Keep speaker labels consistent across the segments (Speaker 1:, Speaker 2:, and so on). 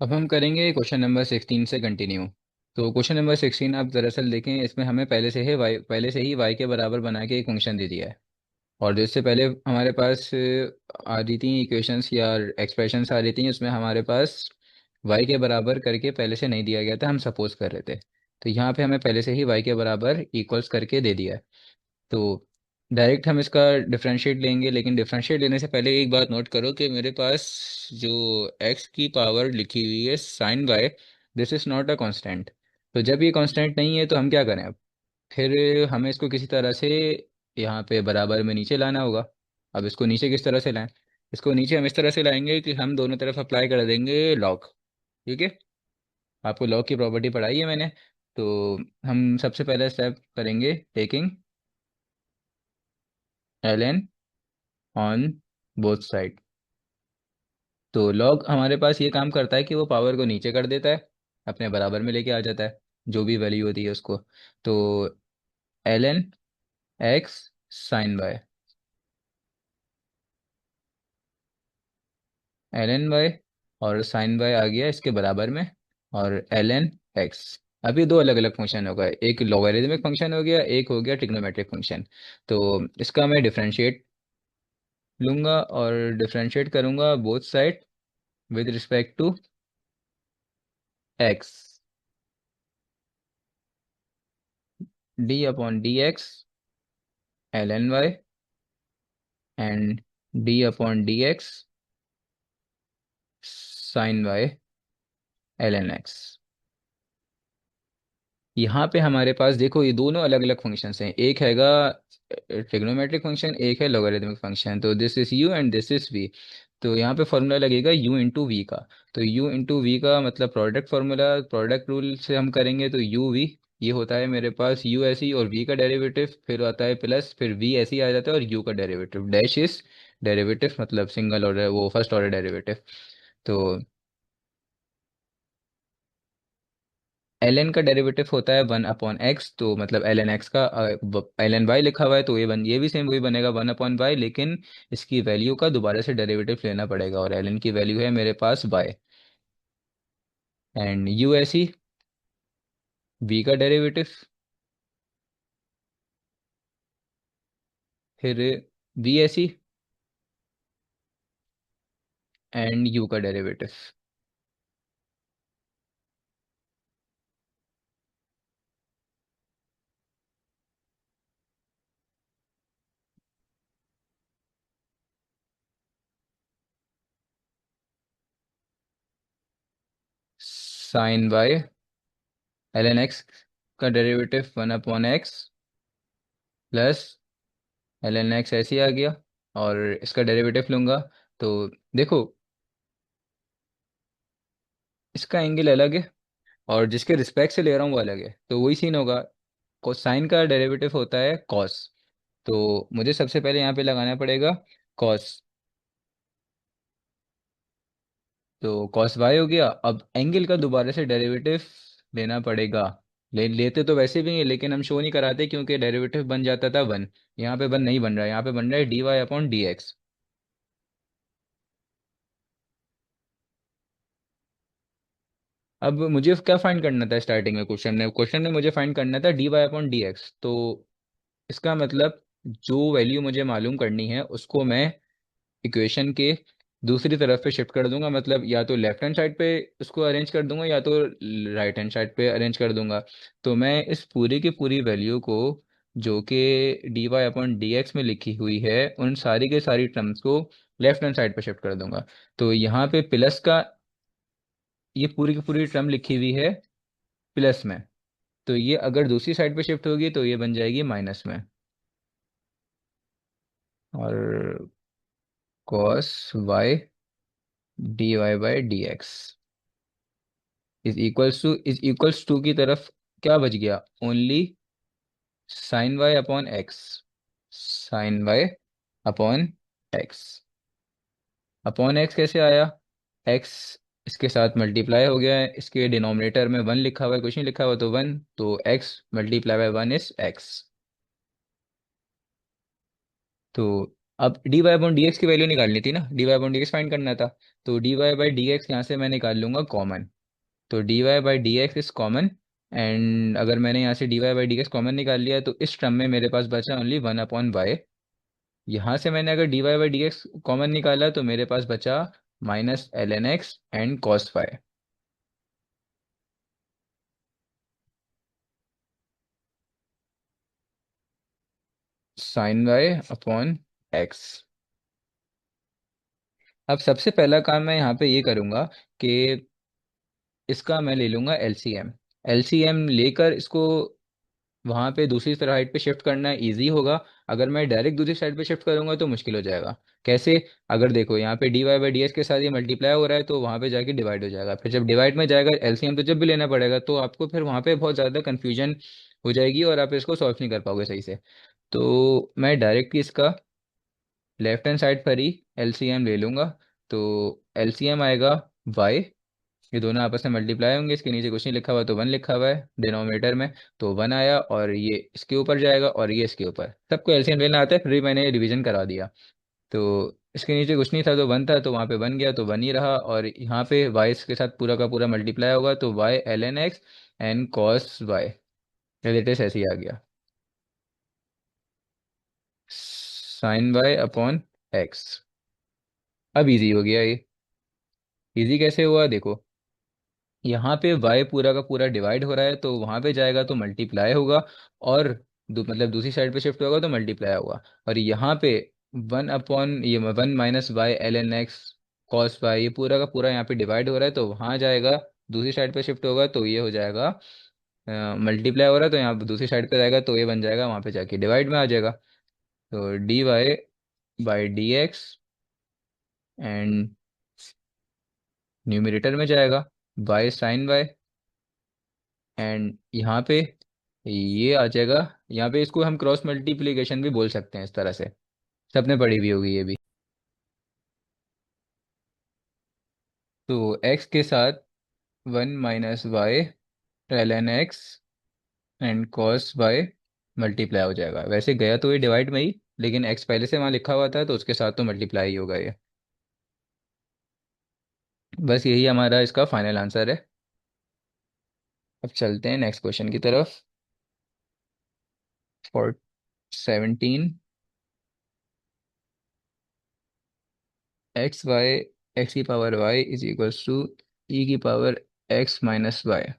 Speaker 1: अब हम करेंगे क्वेश्चन नंबर 16 से कंटिन्यू। तो क्वेश्चन नंबर 16 आप दरअसल देखें, इसमें हमें पहले से ही वाई के बराबर बना के एक फंक्शन दे दिया है। और जिससे पहले हमारे पास आ रही थी इक्वेशंस या एक्सप्रेशंस आ रही थी, उसमें हमारे पास वाई के बराबर करके पहले से नहीं दिया गया था, हम सपोज कर रहे थे। तो यहाँ पे हमें पहले से ही वाई के बराबर इक्वल्स करके दे दिया है। तो डायरेक्ट हम इसका डिफरेंशिएट लेंगे, लेकिन डिफरेंशिएट लेने से पहले एक बात नोट करो कि मेरे पास जो एक्स की पावर लिखी हुई है sine y, this is not a constant. तो जब ये कांस्टेंट नहीं है तो हम क्या करें अब? फिर हमें इसको किसी तरह से यहाँ पे बराबर में नीचे लाना होगा। अब इसको नीचे किस तरह से लाएं? इसको नीचे हम इस तरह से लाएंगे कि हम दोनों तरफ अप्लाई कर देंगे लॉग। ठीक है, आपको लॉग की प्रॉपर्टी पढ़ाई है मैंने। तो हम सबसे पहला स्टेप करेंगे taking l n on both side. तो लॉग हमारे पास ये काम करता है कि वो पावर को नीचे कर देता है, अपने बराबर में लेके आ जाता है जो भी वैल्यू होती है उसको। तो l n x sine y, l n y और साइन बाय आ गया इसके बराबर में, और एल एन एक्स। अब ये दो अलग अलग फंक्शन हो गए, एक लॉगरिदमिक फंक्शन हो गया, एक हो गया ट्रिग्नोमेट्रिक फंक्शन। तो इसका मैं डिफरेंशिएट लूंगा और डिफरेंशिएट करूंगा both side with respect to x. D upon d x l n y and d upon d x sine y l n x. यहाँ पे हमारे पास देखो, ये दोनों अलग अलग फंक्शंस हैं, एक हैगा ट्रिग्नोमेट्रिक फंक्शन, एक है लॉगरिदमिक फंक्शन। तो this is u and this is v. तो यहाँ पे फॉर्मूला लगेगा u इंटू वी का। तो u इंटू वी का मतलब प्रोडक्ट फार्मूला, प्रोडक्ट रूल से हम करेंगे तो u v, ये होता है मेरे पास u ऐसी और v का डेरिवेटिव, फिर आता है प्लस, फिर v ऐसी आ जाता है और u का डेरिवेटिव डैश इज डेरिवेटिव, मतलब सिंगल ऑर्डर, वो फर्स्ट ऑर्डर डेरिवेटिव। तो एल एन का डेरिवेटिव होता है 1/x, तो मतलब एल एन एक्स का एल एन वाई लिखा हुआ है, तो ये भी सेम वही बनेगा 1/y, लेकिन इसकी वैल्यू का दोबारा से डेरिवेटिव लेना पड़ेगा, और एल एन की वैल्यू है मेरे पास y एंड यू ऐसी v का डेरिवेटिव, फिर v ऐसी एंड u का डेरिवेटिव। साइन y एल एन एक्स का derivative 1/x plus l n x ऐसे ही आ गया, और इसका डेरिवेटिव लूंगा। तो देखो, इसका एंगल अलग है और जिसके रिस्पेक्ट से ले रहा हूँ वो अलग है, तो वही सीन होगा। कोसाइन का डेरिवेटिव होता है कॉस, तो मुझे सबसे पहले यहाँ पे लगाना पड़ेगा कॉस। तो कॉस वाई हो गया। अब एंगल का दोबारा से डेरिवेटिव लेना पड़ेगा। लेते तो वैसे भी हैं, लेकिन हम शो नहीं कराते क्योंकि डेरिवेटिव बन जाता था वन। यहाँ पे वन नहीं बन रहा है, यहाँ पे बन रहा है d y upon d x. अब मुझे क्या फाइंड करना था स्टार्टिंग में, क्वेश्चन में मुझे फाइंड करना था d y upon d x. तो इसका मतलब जो वैल्यू मुझे मालूम करनी है उसको मैं इक्वेशन के दूसरी तरफ पे शिफ्ट कर दूंगा, मतलब या तो लेफ्ट हैंड साइड पे उसको अरेंज कर दूंगा या तो राइट हैंड साइड पे अरेंज कर दूंगा। तो मैं इस पूरी की पूरी वैल्यू को, जो कि d y upon d x में लिखी हुई है, उन सारी के सारी टर्म्स को लेफ्ट हैंड साइड पे शिफ्ट कर दूंगा। तो यहाँ पे प्लस का, ये पूरी की पूरी टर्म लिखी हुई है प्लस में, तो ये अगर दूसरी साइड पे शिफ्ट होगी तो ये बन जाएगी माइनस में। और cos y d y by d x is equals to की तरफ क्या बच गया? Only sine y upon x, sine y upon x. Upon x कैसे आया? एक्स इसके साथ मल्टीप्लाई हो गया है, इसके डिनोमिनेटर में वन लिखा हुआ है, कुछ नहीं लिखा हुआ, तो वन, तो x multiply by one is x. तो अब d y upon d x की वैल्यू निकालनी थी ना, d y upon d x find करना था। तो d y by d x यहाँ से मैं निकाल लूंगा कॉमन। तो d y by d x is common. And अगर मैंने यहाँ से d y by d x common निकाल लिया तो इस टर्म में मेरे पास बचा ओनली वन अपॉन वाई। यहाँ से मैंने अगर d y by d x common निकाला तो मेरे पास बचा minus l n x and cos y. Sine y upon x. अब सबसे पहला काम मैं यहाँ पे ये करूँगा कि इसका मैं ले लूँगा एलसीएम। एलसीएम लेकर इसको वहाँ पे दूसरी साइड पे शिफ्ट करना इजी होगा। अगर मैं डायरेक्ट दूसरी साइड पे शिफ्ट करूँगा तो मुश्किल हो जाएगा। कैसे? अगर देखो यहाँ पे d y by d x के साथ ये मल्टीप्लाई हो रहा है तो वहाँ पे जाके डिवाइड हो जाएगा, फिर जब डिवाइड में जाएगा एलसीएम तो जब भी लेना पड़ेगा, तो आपको फिर वहाँ पे बहुत ज़्यादा कन्फ्यूजन हो जाएगी और आप इसको सॉल्व नहीं कर पाओगे सही से। तो मैं डायरेक्ट इसका लेफ्ट हैंड साइड पर ही एलसीएम ले लूँगा। तो एलसीएम आएगा वाई, ये दोनों आपस में मल्टीप्लाई होंगे, इसके नीचे कुछ नहीं लिखा हुआ तो वन लिखा हुआ है डिनोमिनेटर में। तो वन आया और ये इसके ऊपर जाएगा और ये इसके ऊपर, सबको एलसीएम लेना आता है, फिर भी मैंने रिवीजन करा दिया। तो इसके नीचे कुछ नहीं था तो वन था, तो वहाँ पे बन गया तो वन ही रहा, और यहाँ पे वाई के साथ पूरा का पूरा मल्टीप्लाई होगा तो y l n x and cos y related ऐसे ही आ गया। Sine y upon x. अब इजी हो गया ये। इजी कैसे हुआ देखो, यहाँ पे y पूरा का पूरा डिवाइड हो रहा है तो वहाँ पे जाएगा तो मल्टीप्लाई होगा, और मतलब दूसरी साइड पे शिफ्ट होगा तो मल्टीप्लाई होगा। और यहाँ पे वन अपॉन ये one minus y l n x cos y, ये पूरा का पूरा यहाँ पे डिवाइड हो रहा है तो वहाँ जाएगा, दूसरी साइड पे शिफ्ट होगा तो ये हो जाएगा मल्टीप्लाई हो रहा है तो यहाँ पे दूसरी साइड पे जाएगा तो ये बन जाएगा, वहाँ पे जाके डिवाइड में आ जाएगा। तो d y by d x and numerator में जाएगा वाई साइन वाई, एंड यहाँ पे ये आ जाएगा। यहाँ पे इसको हम क्रॉस मल्टीप्लिकेशन भी बोल सकते हैं इस तरह से, सबने पढ़ी हुई होगी ये भी। तो x के साथ one minus y ln x and cos y multiply हो जाएगा। वैसे गया तो ये डिवाइड में ही, लेकिन x पहले से वहाँ लिखा हुआ था तो उसके साथ तो मल्टीप्लाई ही होगा ये। बस यही हमारा इसका फाइनल आंसर है। अब चलते हैं नेक्स्ट क्वेश्चन की तरफ। फॉर 17 एक्स वाई एक्स की power y is equals to e की power x minus y.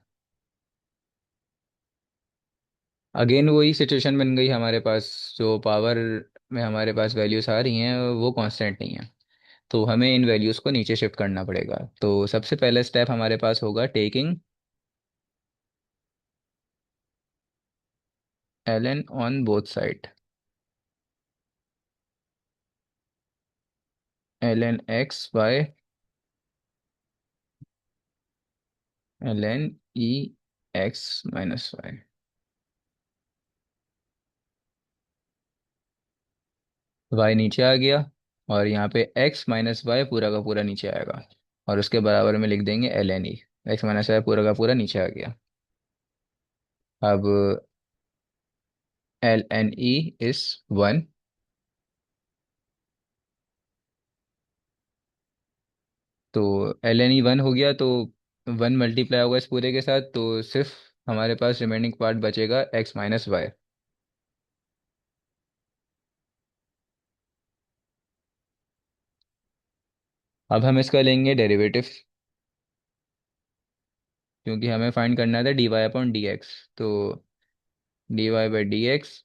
Speaker 1: Again वही सिचुएशन बन गई हमारे पास, जो पावर में हमारे पास वैल्यूज आ रही हैं वो कांस्टेंट नहीं है, तो हमें इन वैल्यूज को नीचे शिफ्ट करना पड़ेगा। तो सबसे पहला स्टेप हमारे पास होगा taking l n on both side. L n x y l n e x minus y. Y नीचे आ गया और यहाँ पे एक्स माइनस वाई पूरा का पूरा नीचे आएगा, और उसके बराबर में लिख देंगे l n e. X minus y पूरा का पूरा नीचे आ गया। अब l n e is one. तो एल एन ई वन हो गया तो वन मल्टीप्लाई होगा इस पूरे के साथ, तो सिर्फ हमारे पास रिमेनिंग पार्ट बचेगा एक्स माइनस वाई। अब हम इसका लेंगे डेरिवेटिव, क्योंकि हमें फाइंड करना था d y upon d x. तो d y by d x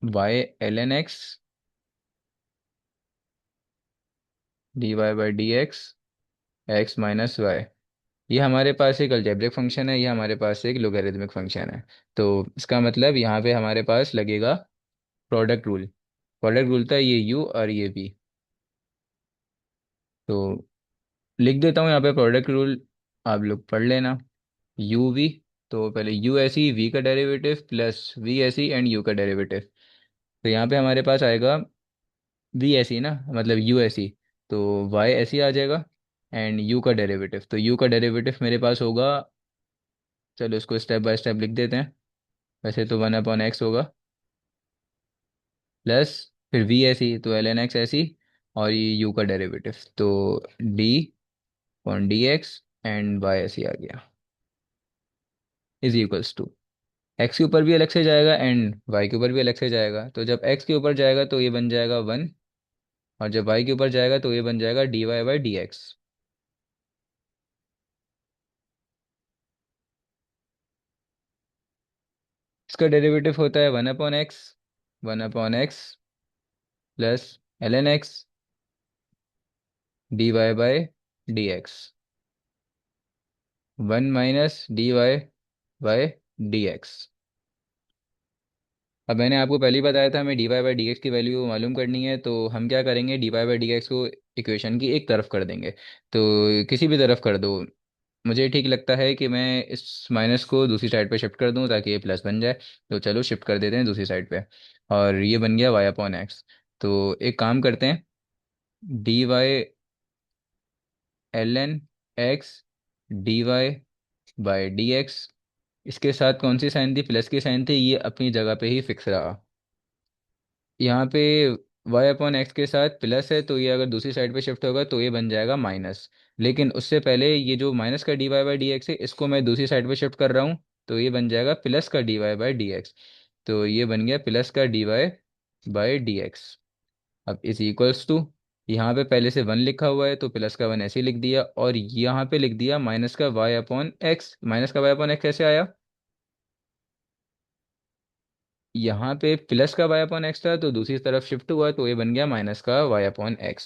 Speaker 1: y l n x d y by d x x minus y. ये हमारे पास एक अलजेब्रिक फंक्शन है, ये हमारे पास एक लोगरिथमिक फंक्शन है। तो इसका मतलब यहाँ पे हमारे पास लगेगा प्रोडक्ट रूल। प्रोडक्ट रूल था ये यू और ये वी। तो लिख देता हूँ यहाँ पे प्रोडक्ट रूल, आप लोग पढ़ लेना। यू वी, तो पहले यू ऐसी वी का डेरिवेटिव प्लस वी ऐसी एंड यू का डेरिवेटिव। तो यहाँ पे हमारे पास आएगा वी ऐसी ना, मतलब यू ऐसी, तो वाई ऐसी आ जाएगा एंड यू का डेरिवेटिव। तो यू का डेरिवेटिव मेरे पास होगा, चलो इसको स्टेप बाय स्टेप लिख देते हैं। वैसे तो वन अपॉन एक्स होगा प्लस फिर वी ऐसी, तो एल एन एक्स ऐसी, और ये यू का डेरिवेटिव, तो d upon d x and y ऐसी आ गया, इज इक्वल्स टू, एक्स के ऊपर भी अलग से जाएगा एंड वाई के ऊपर भी अलग से जाएगा, तो जब एक्स के ऊपर जाएगा तो ये बन जाएगा वन, और जब वाई के ऊपर जाएगा तो ये बन जाएगा d y by d x. इसका डेरिवेटिव होता है one upon x, one upon x plus l n x d y by d x, one minus d y by d x. अब मैंने आपको पहले ही बताया था हमें d y by d x की वैल्यू मालूम करनी है, तो हम क्या करेंगे, d y by d x को इक्वेशन की एक तरफ कर देंगे, तो किसी भी तरफ कर दो। मुझे ठीक लगता है कि मैं इस माइनस को दूसरी साइड पे शिफ्ट कर दूं ताकि ये प्लस बन जाए, तो चलो शिफ्ट कर देते हैं दूसरी साइड पे, और ये बन गया वाई अपॉन एक्स। तो एक काम करते हैं, d y l n x d y by d x, इसके साथ कौन सी साइन थी, प्लस की साइन थी, ये अपनी जगह पे ही फिक्स रहा। यहाँ पे वाई अपॉन एक्स के साथ प्लस है, तो ये अगर दूसरी साइड पे शिफ्ट होगा तो ये बन जाएगा माइनस, लेकिन उससे पहले ये जो माइनस का d y by d x है इसको मैं दूसरी साइड पे शिफ्ट कर रहा हूँ, तो ये बन जाएगा प्लस का d y by d x, तो ये बन गया प्लस का d y by d x. अब इज इक्वल्स टू, यहाँ पे पहले से वन लिखा हुआ है तो प्लस का वन ऐसे ही लिख दिया, और यहाँ पे लिख दिया माइनस का वाई अपॉन एक्स, माइनस का वाई अपॉन एक्स कैसे आया, यहाँ पे प्लस का वाई अपॉन एक्स था तो दूसरी तरफ शिफ्ट हुआ तो ये बन गया माइनस का वाई अपॉन एक्स।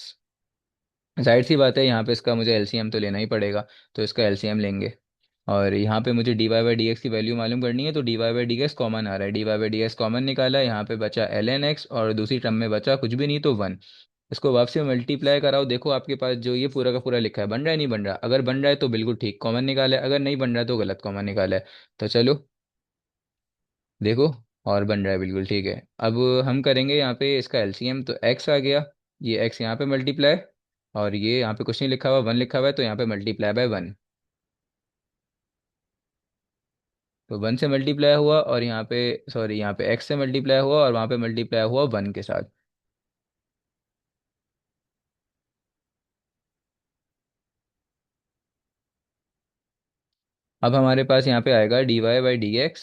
Speaker 1: जाहिर सी बात है यहाँ पे इसका मुझे एलसीएम तो लेना ही पड़ेगा, तो इसका एलसीएम लेंगे, और यहाँ पे मुझे d y by d x की वैल्यू मालूम करनी है, तो d y by d x common आ रहा है, d y by d x common निकाला, यहाँ पे बचा एल एन एक्स, और दूसरी टर्म में बचा कुछ भी नहीं तो वन। इसको वापसी में मल्टीप्लाई कराओ, देखो आपके पास जो ये पूरा का पूरा लिखा है बन रहा है नहीं बन रहा, अगर बन रहा है तो बिल्कुल ठीक कॉमन निकाला है, अगर नहीं बन रहा है तो गलत कॉमन निकाला है। तो चलो देखो, और बन रहा है बिल्कुल ठीक है। अब हम करेंगे यहाँ पे इसका एलसीएम, तो एक्स आ गया, ये एक्स यहाँ पे मल्टीप्लाई, और ये यहाँ पे कुछ नहीं लिखा हुआ वन लिखा हुआ है तो यहाँ पे मल्टीप्लाई बाय वन, तो वन से मल्टीप्लाई हुआ, और यहाँ पे सॉरी यहाँ पे एक्स से मल्टीप्लाई हुआ और वहाँ पे मल्टीप्लाई हुआ वन के साथ। अब हमारे पास यहाँ पे आएगा d y by d x.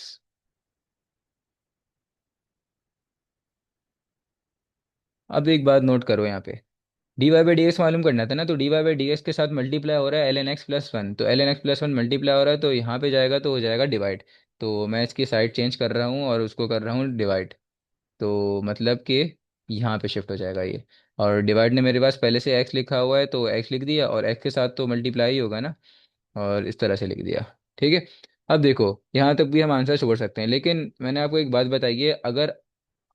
Speaker 1: अब एक बात नोट करो यहाँ पे, d y by d x मालूम करना था ना, तो d y by d x के साथ मल्टीप्लाई हो रहा है l n x plus one, तो l n x plus one multiply हो रहा है तो यहाँ पे जाएगा तो हो जाएगा डिवाइड, तो मैं इसकी साइड चेंज कर रहा हूँ और उसको कर रहा हूँ डिवाइड, तो मतलब कि यहाँ पे शिफ्ट हो जाएगा ये, और डिवाइड ने मेरे पास पहले से एक्स लिखा हुआ है तो एक्स लिख दिया, और एक्स के साथ तो मल्टीप्लाई ही होगा ना, और इस तरह से लिख दिया। ठीक है, अब देखो यहाँ तक भी हम आंसर छोड़ सकते हैं, लेकिन मैंने आपको एक बात बताई है, अगर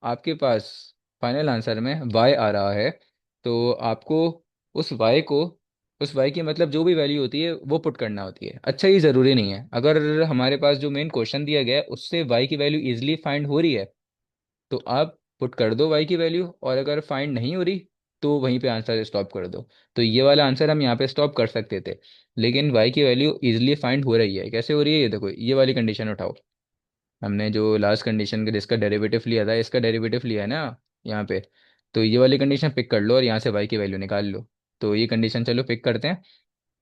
Speaker 1: आपके पास फाइनल आंसर में y आ रहा है, तो आपको उस y को, उस y की मतलब जो भी वैल्यू होती है वो पुट करना होती है। अच्छा, ये ज़रूरी नहीं है, अगर हमारे पास जो मेन क्वेश्चन दिया गया है उससे y की वैल्यू इजीली फाइंड हो रही है तो आप पुट कर दो y की वैल्यू, और अगर फाइंड नहीं हो रही तो वहीं पे आंसर स्टॉप कर दो। तो ये वाला आंसर हम यहाँ पे स्टॉप कर सकते थे, लेकिन y की वैल्यू इजीली फाइंड हो रही है, कैसे हो रही है ये देखो, ये वाली कंडीशन उठाओ, हमने जो लास्ट कंडीशन के जिसका डेरिवेटिव लिया था इसका डेरिवेटिव लिया है ना यहाँ पे, तो ये वाली कंडीशन पिक कर लो और यहाँ से y की वैल्यू निकाल लो। तो ये कंडीशन चलो पिक करते हैं,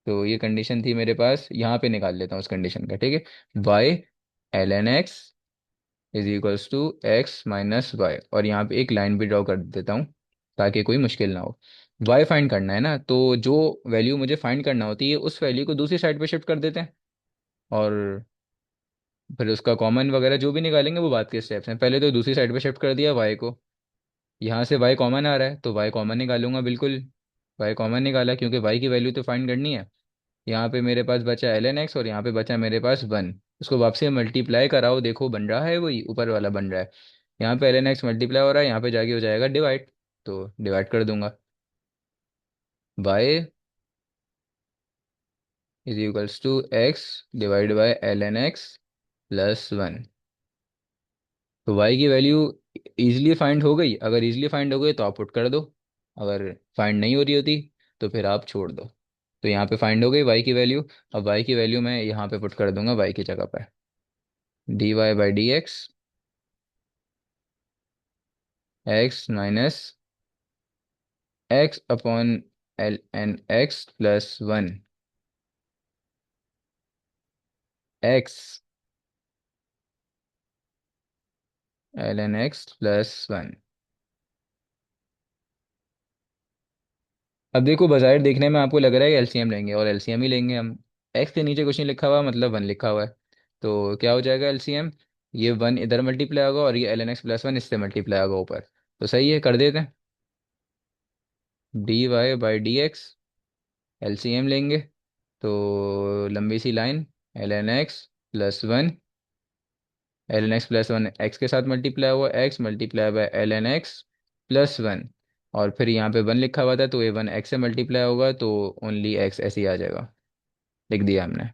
Speaker 1: तो ये कंडीशन थी मेरे पास, यहाँ पे निकाल लेता हूँ उस कंडीशन का, ठीक है, y l n x is equals to x minus y, और यहाँ पे एक लाइन भी ड्रॉ कर देता हूँ ताकि कोई मुश्किल ना हो। y फाइंड करना है ना, तो जो वैल्यू मुझे फाइंड करना होती है उस वैल्यू को दूसरी साइड पे शिफ्ट कर देते हैं, और फिर उसका कॉमन वगैरह जो भी निकालेंगे वो बात के स्टेप्स हैं। पहले तो दूसरी साइड पे शिफ्ट कर दिया y को, यहाँ से y कॉमन आ रहा है तो y कॉमन निकालूंगा बिल्कुल, y कॉमन निकाला क्योंकि y की वैल्यू तो फाइंड करनी है। यहाँ पे मेरे पास बचा एल एन एक्स और यहाँ पे बचा मेरे पास वन, उसको वापसी मल्टीप्लाई कराओ, देखो बन रहा है वही ऊपर वाला बन रहा है, यहाँ पे एल एन एक्स मल्टीप्लाई हो रहा है, यहाँ पे जाके हो जाएगा डिवाइड, तो डिवाइड कर दूंगा, y is equals to x divide by l n x plus one. तो y की वैल्यू इजीली फाइंड हो गई, अगर इजीली फाइंड हो गई तो आप पुट कर दो, अगर फाइंड नहीं हो रही होती तो फिर आप छोड़ दो। तो यहाँ पे फाइंड हो गई y की वैल्यू, अब y की वैल्यू मैं यहाँ पे पुट कर दूंगा y की जगह पर, d y by d x x minus x upon l n x plus one x l n x plus one. अब देखो, बाजार देखने में आपको लग रहा है कि एलसीएम लेंगे, और एलसीएम ही लेंगे हम। एक्स के नीचे कुछ नहीं लिखा हुआ, मतलब वन लिखा हुआ है। तो क्या हो जाएगा एलसीएम? ये वन इधर मल्टीप्लाई होगा और ये l n x plus one इससे मल्टीप्लाई होगा ऊपर। तो सही है, कर देते हैं। D y by d x, LCM लेंगे तो लंबी सी line, l n x plus one, l n x plus one x के साथ मल्टीप्लाई हुआ, x multiply by l n x plus one. और फिर यहाँ पे वन लिखा हुआ था तो ये वन एक्स से मल्टीप्लाई होगा, तो ओनली एक्स ऐसे ही आ जाएगा। लिख दिया हमने।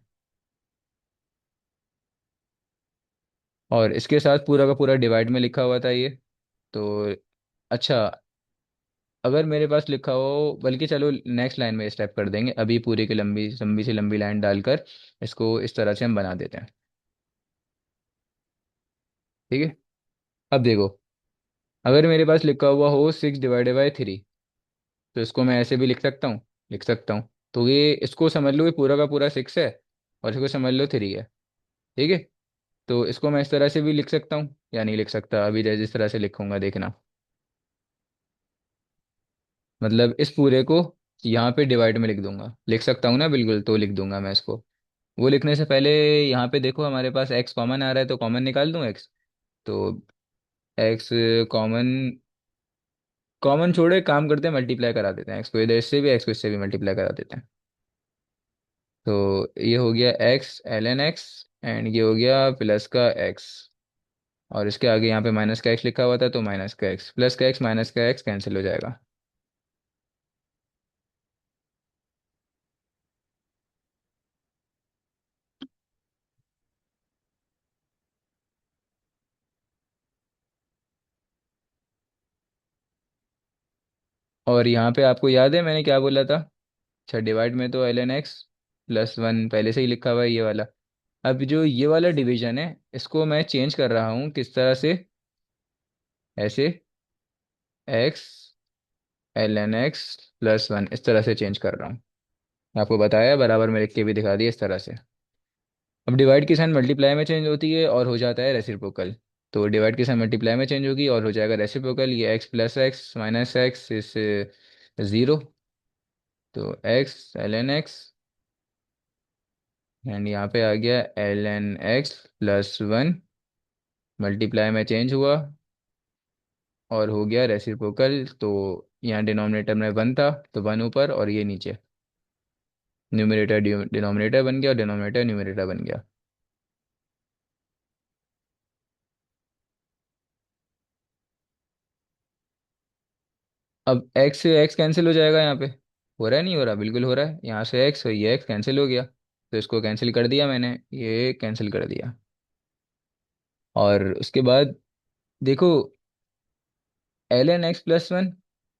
Speaker 1: और इसके साथ पूरा का पूरा डिवाइड में लिखा हुआ था ये। तो अच्छा, अगर मेरे पास लिखा हो, बल्कि चलो नेक्स्ट लाइन में स्टेप कर देंगे, अभी पूरी की लंबी लंबी सी लंबी लाइन डालकर इसको इस तरह से हम बना देते हैं। ठीक है। अब देखो, अगर मेरे पास लिखा हुआ हो 6/3, तो इसको मैं ऐसे भी लिख सकता हूँ। लिख सकता हूँ। तो ये इसको समझ लो, ये पूरा का पूरा 6 है, और इसको समझ लो 3 है। ठीक है। तो इसको मैं इस तरह से भी लिख सकता हूँ या नहीं लिख सकता, अभी जिस तरह से लिखूंगा देखना। मतलब इस पूरे को यहाँ पे डिवाइड में लिख दूंगा, लिख सकता हूँ ना, बिल्कुल, तो लिख दूंगा मैं इसको। वो लिखने से पहले यहाँ पे देखो, हमारे पास एक्स कॉमन आ रहा है, तो कॉमन निकाल दूँ एक्स। तो एक्स कॉमन, कॉमन छोड़े, काम करते हैं, मल्टीप्लाई करा देते हैं, एक्स को इधर इससे भी, एक्स को इससे भी मल्टीप्लाई करा देते हैं। तो ये हो गया x l n x, and ये हो गया प्लस का एक्स। और इसके आगे यहाँ पे माइनस का एक्स लिखा हुआ था, तो माइनस का एक्स प्लस का एक्स माइनस का एक्स कैंसिल हो जाएगा। और यहाँ पे आपको याद है मैंने क्या बोला था? अच्छा, डिवाइड में तो l n x plus one पहले से ही लिखा हुआ है, ये वाला। अब जो ये वाला डिवीजन है, इसको मैं चेंज कर रहा हूँ किस तरह से? ऐसे, x l n x plus one, इस तरह से चेंज कर रहा हूँ। आपको बताया, बराबर में लिख के भी दिखा दिया इस तरह से। अब डिवाइड की साइन मल्टीप्लाई में चेंज होती है और हो जाता है रेसिप्रोकल। तो डिवाइड की साइन मल्टीप्लाई में चेंज होगी और हो जाएगा रेसिप्रोकल, ये x plus x minus x is zero. तो x l n x, and यहाँ पे आ गया l n x plus one, multiply में चेंज हुआ और हो गया रेसिप्रोकल। तो यहाँ डिनोमिनेटर में वन था, तो वन ऊपर और ये नीचे, न्यूमरेटर डिनोमिनेटर बन गया और डिनोमिनेटर न्यूमरेटर बन गया। अब एक्स से एक्स कैंसिल हो जाएगा यहाँ पे। हो रहा है, नहीं हो रहा? बिल्कुल हो रहा है। यहाँ से एक्स और ये एक्स कैंसिल हो गया, तो इसको कैंसिल कर दिया मैंने, ये कैंसिल कर दिया। और उसके बाद देखो, l n x plus one,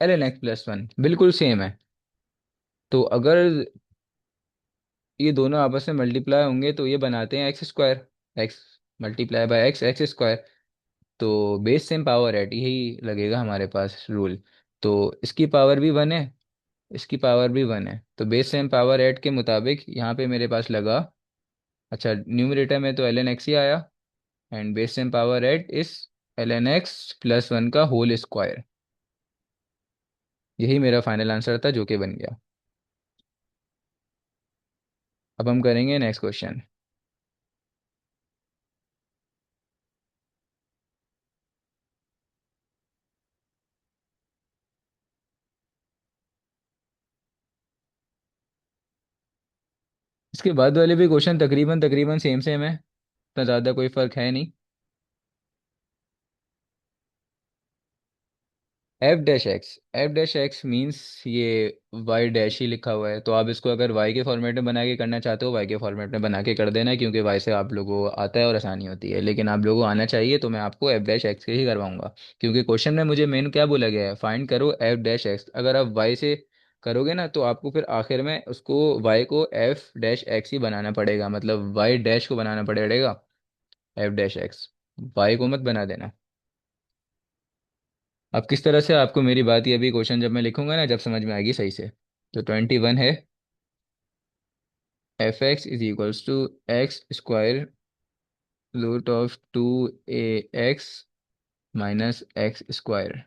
Speaker 1: l n x plus one बिल्कुल सेम है। तो अगर ये दोनों आपस में मल्टीप्लाई होंगे तो ये बनाते हैं x square. X multiply bye x, x square. तो बेस सेम पावर एट, यही लगेगा हमारे पास रूल। तो इसकी पावर भी वन है, इसकी पावर भी वन है, तो बेस सेम पावर एट के मुताबिक यहाँ पे मेरे पास लगा। अच्छा, न्यूमरेटर में तो एल एन एक्स ही आया, and base same power at इस l n x plus one का होल स्क्वायर। यही मेरा फाइनल आंसर था, जो कि बन गया। अब हम करेंगे नेक्स्ट क्वेश्चन। इसके बाद वाले भी क्वेश्चन तकरीबन तकरीबन सेम सेम है, इतना ज़्यादा कोई फ़र्क है नहीं। एफ डैश एक्स मीन्स ये वाई डैश ही लिखा हुआ है, तो आप इसको अगर वाई के फॉर्मेट में बना के करना चाहते हो, वाई के फॉर्मेट में बना के कर देना, क्योंकि वाई से आप लोगों को आता है और आसानी होती है। लेकिन आप लोगों को आना चाहिए, तो मैं आपको F' के ही करवाऊंगा। क्योंकि क्वेश्चन में मुझे मेन क्या बोला गया है, फाइंड करो F'। अगर आप वाई से करोगे ना, तो आपको फिर आखिर में उसको वाई को F' ही बनाना पड़ेगा, मतलब वाई डैश को बनाना पड़ेगा F'। वाई को मत बना देना। अब किस तरह से आपको मेरी बात, ये अभी क्वेश्चन जब मैं लिखूंगा ना, जब समझ में आएगी सही से। तो 21 है, f x is equals to x square root of 2 ax minus x square.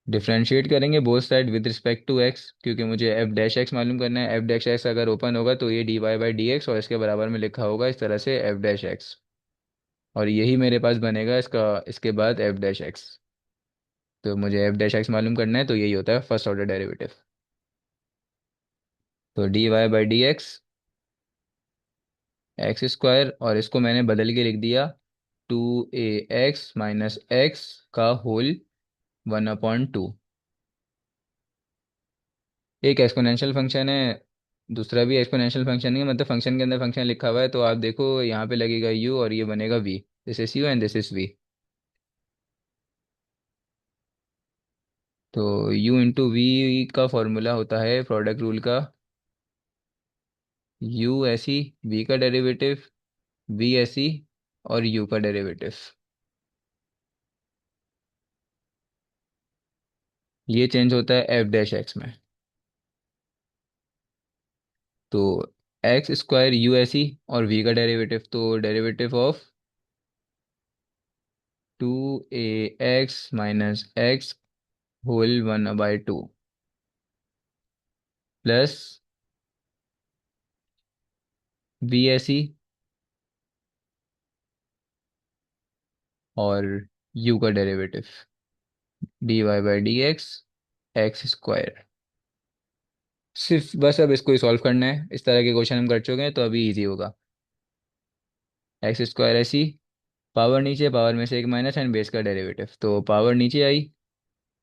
Speaker 1: Differentiate करेंगे both side with respect to x, क्योंकि मुझे एफ डैश एक्स मालूम करना है। एफ डैश एक्स अगर ओपन होगा तो ये d y by d x, और इसके बराबर में लिखा होगा इस तरह से एफ डैश एक्स, और यही मेरे पास बनेगा इसका, इसके बाद एफ डैश एक्स। तो मुझे एफ डैश एक्स मालूम करना है, तो यही होता है फर्स्ट ऑर्डर डेरिवेटिव। तो d y by d x x square, और इसको मैंने बदल के लिख दिया 2 ax माइनस एक्स का होल 1/2। एक एक्सपोनेंशियल फंक्शन है, दूसरा भी एक्सपोनेंशियल फंक्शन ही है, मतलब फंक्शन के अंदर फंक्शन लिखा हुआ है, तो आप देखो यहाँ पे लगेगा u और ये बनेगा v। This is u and this is v। तो u इंटू वी का फॉर्मूला होता है प्रोडक्ट रूल का, u ऐसी, v का डेरिवेटिव, v ऐसी, और u का डेरिवेटिव। ये चेंज होता है एफ डैश एक्स में। तो एक्स स्क्वायर यू ऐसी, और v का डेरिवेटिव, तो derivative of 2 ax minus x whole 1/2 plus v ऐसी, और u का derivative d y by d x x square. सिर्फ बस अब इसको ही सॉल्व करना है, इस तरह के क्वेश्चन हम कर चुके हैं तो अभी इजी होगा। एक्स स्क्वायर ऐसी, पावर नीचे, पावर में से एक माइनस एंड बेस का डेरिवेटिव, तो पावर नीचे आई,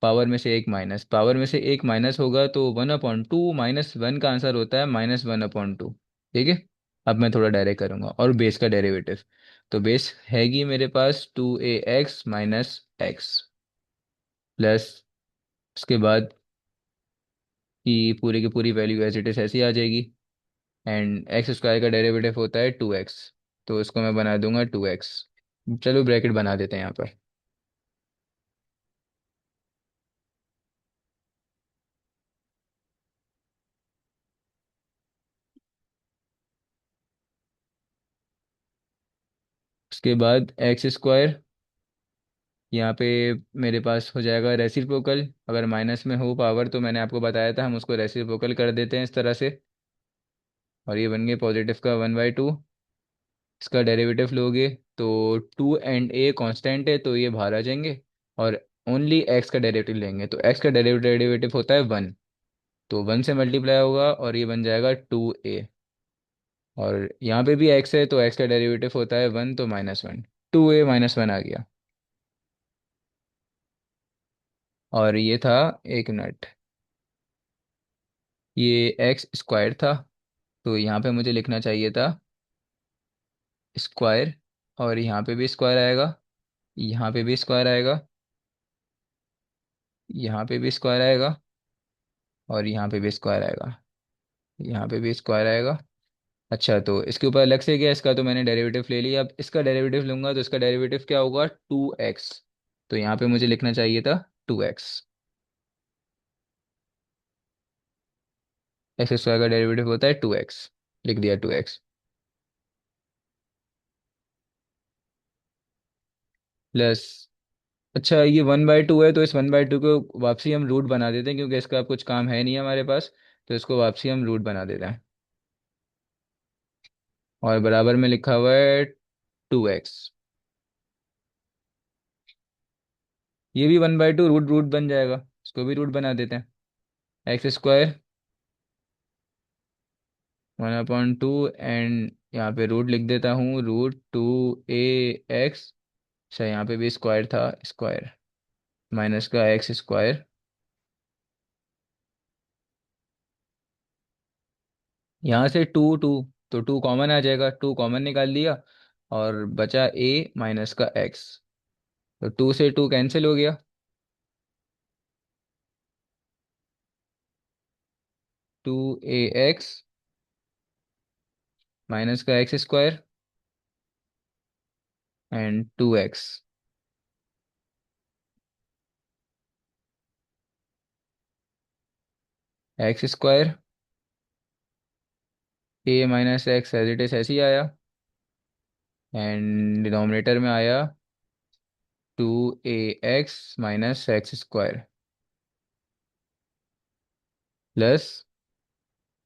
Speaker 1: पावर में से एक माइनस, पावर में से एक माइनस होगा तो 1/2, -1 का आंसर होता है -1/2। ठीक है। अब मैं थोड़ा डायरेक्ट करूंगा, और बेस का डेरिवेटिव, तो बेस हैगी मेरे पास 2 ax माइनस एक्स, प्लस उसके बाद की पूरी की पूरी वैल्यू एज इट इज ऐसी आ जाएगी। एंड एक्स स्क्वायर का डेरिवेटिव होता है 2x, तो इसको मैं बना दूंगा 2x। चलो ब्रैकेट बना देते हैं यहाँ पर। उसके बाद एक्स स्क्वायर, यहाँ पे मेरे पास हो जाएगा रेसिप्रोकल, अगर माइनस में हो पावर तो मैंने आपको बताया था हम उसको रेसिप्रोकल कर देते हैं इस तरह से, और ये बन गए पॉजिटिव का 1/2। इसका डेरिवेटिव लोगे तो 2 एंड a कांस्टेंट है तो ये बाहर आ जाएंगे, और ओनली एक्स का डेरिवेटिव लेंगे तो एक्स का डेरिवेटिव होता है 1, तो 1 से मल्टीप्लाई होगा और ये बन जाएगा 2a। और यहाँ पे भी एक्स है तो एक्स का डेरिवेटिव होता है 1, तो -1, 2a-1 आ गया। और ये था, एक मिनट, ये एक्स स्क्वायर था, तो यहाँ पे मुझे लिखना चाहिए था स्क्वायर, और यहाँ पे भी स्क्वायर आएगा, यहाँ पे भी स्क्वायर आएगा, यहाँ पे भी स्क्वायर आएगा, और यहाँ पे भी स्क्वायर आएगा, यहाँ पे भी स्क्वायर आएगा। अच्छा, तो इसके ऊपर अलग से गया, इसका तो मैंने डेरिवेटिव ले लिया, अब इसका डेरिवेटिव लूंगा तो इसका डेरिवेटिव क्या होगा, 2x। तो यहाँ पे मुझे लिखना चाहिए था 2x। एक्स स्क्वायर का डेरिवेटिव होता है 2x, लिख दिया 2x, प्लस, अच्छा ये 1/2 है तो इस 1/2 को वापसी हम रूट बना देते हैं, क्योंकि इसका अब कुछ काम है नहीं हमारे पास, तो इसको वापसी हम रूट बना देते हैं, और बराबर में लिखा हुआ है 2x। ये भी 1/2 रूट रूट बन जाएगा, इसको भी रूट बना देते हैं। एक्स स्क्वायर 1/2, एंड यहाँ पे रूट लिख देता हूँ, √2ax। अच्छा, यहाँ पे भी स्क्वायर था, स्क्वायर माइनस का एक्स स्क्वायर, यहाँ से 2 2, तो 2 कॉमन आ जाएगा, 2 कॉमन निकाल दिया, और बचा a माइनस का x, तो 2 से 2 कैंसिल हो गया, 2ax माइनस का x square and 2x। X square a minus x as it is ऐसे ही आया, एंड डिनोमिनेटर में आया 2ax minus x square plus,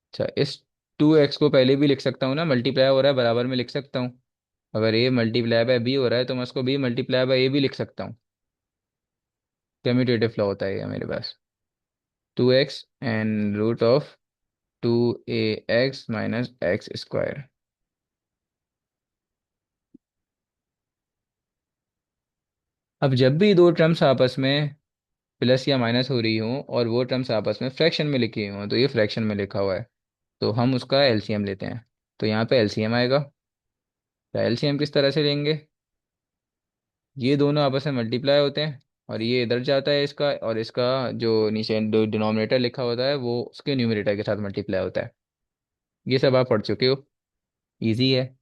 Speaker 1: अच्छा इस 2x को पहले भी लिख सकता हूँ ना, मल्टीप्लाई हो रहा है बराबर में लिख सकता हूँ। अगर ए मल्टीप्लाई बाय बी हो रहा है तो मैं उसको बी मल्टीप्लाई बाय ए भी लिख सकता हूँ। कम्यूटेटिव फ्लो होता है ये मेरे पास। 2x and root of 2ax minus x square. अब जब भी दो टर्म्स आपस में प्लस या माइनस हो रही हो और वो टर्म्स आपस में फ्रैक्शन में लिखी हो, तो ये फ्रैक्शन में लिखा हुआ है, तो हम उसका एलसीएम लेते हैं। तो यहाँ पे एलसीएम आएगा। तो एलसीएम किस तरह से लेंगे, ये दोनों आपस में मल्टीप्लाई होते हैं और ये इधर जाता है इसका, और इसका जो नीचे डिनोमिनेटर लिखा होता है वो उसके न्यूमरेटर के साथ मल्टीप्लाई होता है। ये सब आप पढ़ चुके हो, इजी है।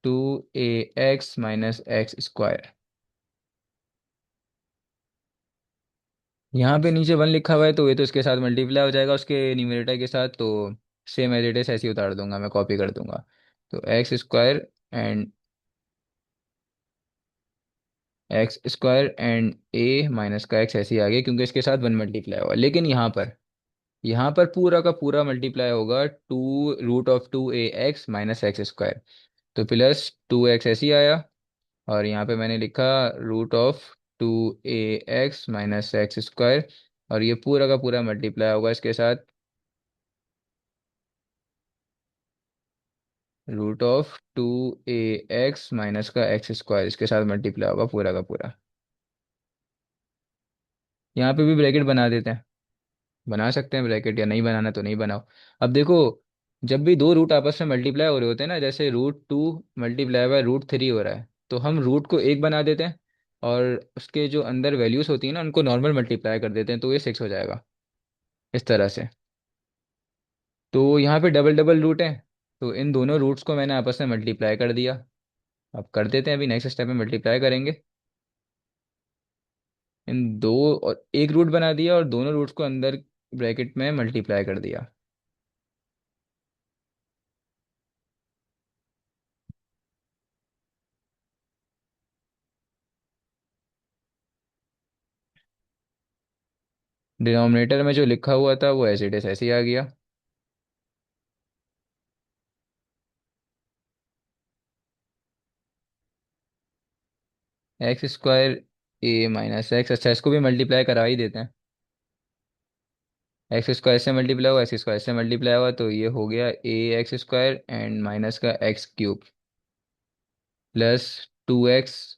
Speaker 1: 2ax minus x square. यहाँ पे नीचे 1 लिखा हुआ है तो ये तो इसके साथ मल्टीप्लाई हो जाएगा उसके न्यूमरेटर के साथ, तो सेम एज इट इज ऐसे ही उतार दूंगा, मैं कॉपी कर दूंगा। तो x square and A minus का एक्स ऐसे ही आ गया क्योंकि इसके साथ 1 मल्टीप्लाई हुआ, लेकिन यहाँ पर पूरा का पूरा मल्टीप्लाई होगा 2√2ax माइनस एक्स स्क्वायर। तो प्लस 2x ऐसे ही आया, और यहाँ पे मैंने लिखा √2ax माइनस एक्स स्क्वायर, और ये पूरा का पूरा मल्टीप्लाई होगा इसके साथ √2ax माइनस का एक्स स्क्वायर, इसके साथ मल्टीप्लाई होगा पूरा का पूरा। यहाँ पे भी ब्रैकेट बना देते हैं, बना सकते हैं ब्रैकेट, या नहीं बनाना तो नहीं बनाओ। अब देखो, जब भी दो रूट आपस में मल्टीप्लाई हो रहे होते हैं ना, जैसे √2 मल्टीप्लाई बाय √3 हो रहा है, तो हम रूट को एक बना देते हैं और उसके जो अंदर वैल्यूज होती है ना उनको नॉर्मल मल्टीप्लाई कर देते हैं, तो ये 6 हो जाएगा इस तरह से। तो यहाँ पे डबल डबल रूट है, तो इन दोनों रूट्स को मैंने आपस में मल्टीप्लाई कर दिया। अब कर देते हैं, अभी नेक्स्ट स्टेप में मल्टीप्लाई करेंगे। इन दो और एक रूट बना दिया और दोनों रूट्स को अंदर ब्रैकेट में मल्टीप्लाई कर दिया। डिनोमिनेटर में जो लिखा हुआ था वो एज इट इज ऐसे ही आ गया। X square a minus x, अच्छा इसको भी मल्टीप्लाई करा ही देते हैं। एक्स स्क्वायर से मल्टीप्लाई हुआ, एक्स स्क्वायर से मल्टीप्लाई हुआ, तो ये हो गया a x square and minus का x cube plus 2x,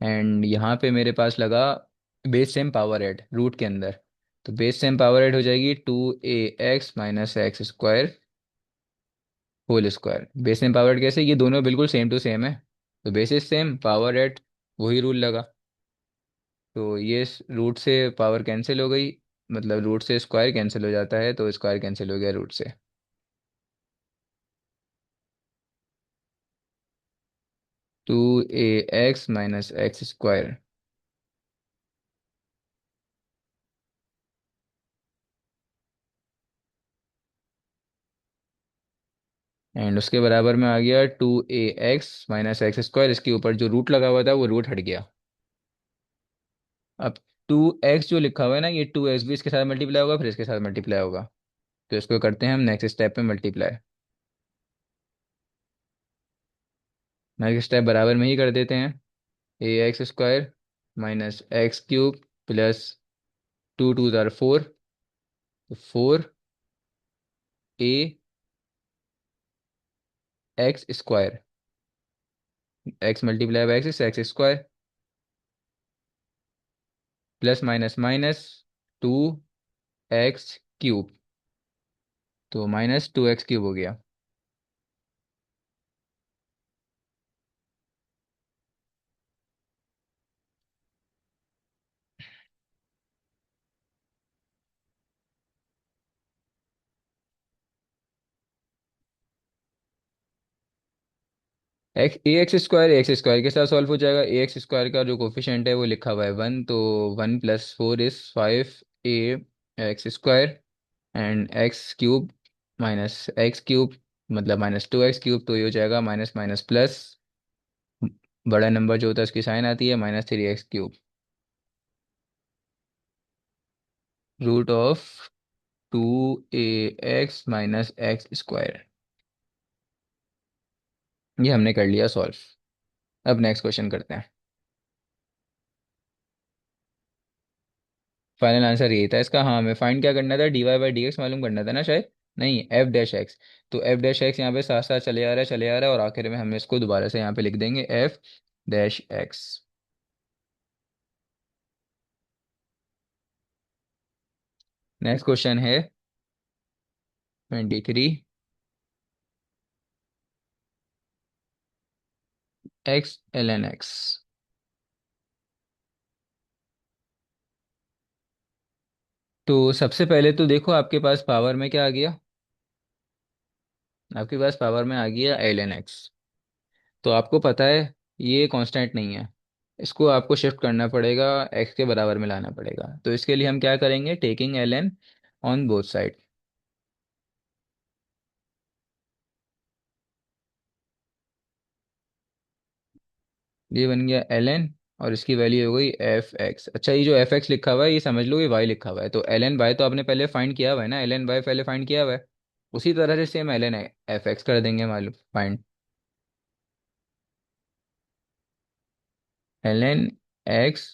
Speaker 1: and यहाँ पे मेरे पास लगा base same power add root के अंदर, तो बेस सेम पावर ऐड हो जाएगी 2ax minus x square whole square. Base same power add कैसे, ये दोनों बिल्कुल सेम टू सेम है, तो बेसिस सेम पावर ऐड वही रूल लगा। तो ये रूट से पावर कैंसिल हो गई, मतलब रूट से स्क्वायर कैंसिल हो जाता है, तो स्क्वायर कैंसिल हो गया रूट से। 2ax minus x square, and उसके बराबर में आ गया 2ax माइनस एक्स स्क्वायर, इसके ऊपर जो रूट लगा हुआ था वो रूट हट गया। अब 2x जो लिखा हुआ है ना, ये 2x भी इसके साथ मल्टीप्लाई होगा, फिर इसके साथ मल्टीप्लाई होगा, तो इसको करते हैं हम नेक्स्ट स्टेप में मल्टीप्लाई। नेक्स्ट स्टेप बराबर में ही कर देते हैं, a x square minus x cube plus 2 2 ज़ार 4, तो 4 x square, x multiply by x x square plus minus minus 2x cube, तो माइनस 2x क्यूब हो गया। ए एक्स स्क्वायर के साथ सॉल्व हो जाएगा। ए एक्स स्क्वायर का जो कोफिशिएंट है वो लिखा हुआ है 1, तो 1 + 4 = 5 ए x square, and x cube minus x cube मतलब -2 x क्यूब, तो ये हो जाएगा माइनस माइनस प्लस, बड़ा नंबर जो होता है उसकी साइन आती है -3 x cube, √2 a x - x square. ये हमने कर लिया सॉल्व। अब नेक्स्ट क्वेश्चन करते हैं। फाइनल आंसर यही था इसका। हाँ, हमें फाइंड क्या करना था, dy/dx मालूम करना था ना शायद। नहीं, f डैश एक्स। तो f डैश एक्स यहाँ पे साथ साथ चले आ रहा है, चले आ रहा है, और आखिर में हम इसको दोबारा से यहाँ पे लिख देंगे f dash x. Next question है 23, x ln x। तो सबसे पहले तो देखो आपके पास पावर में क्या आ गया, आपके पास पावर में आ गया ln x। तो आपको पता है ये कांस्टेंट नहीं है, इसको आपको शिफ्ट करना पड़ेगा, x के बराबर में लाना पड़ेगा। तो इसके लिए हम क्या करेंगे, taking ln on both side. ये बन गया ln, और इसकी वैल्यू हो गई f(x). अच्छा, ये जो f(x) लिखा हुआ है ये समझ लो ये y लिखा हुआ है, तो ln y तो आपने पहले फाइंड किया हुआ है ना, ln y पहले फाइंड किया हुआ है। उसी तरह से सेम ln f(x) कर देंगे मालूम find. ln x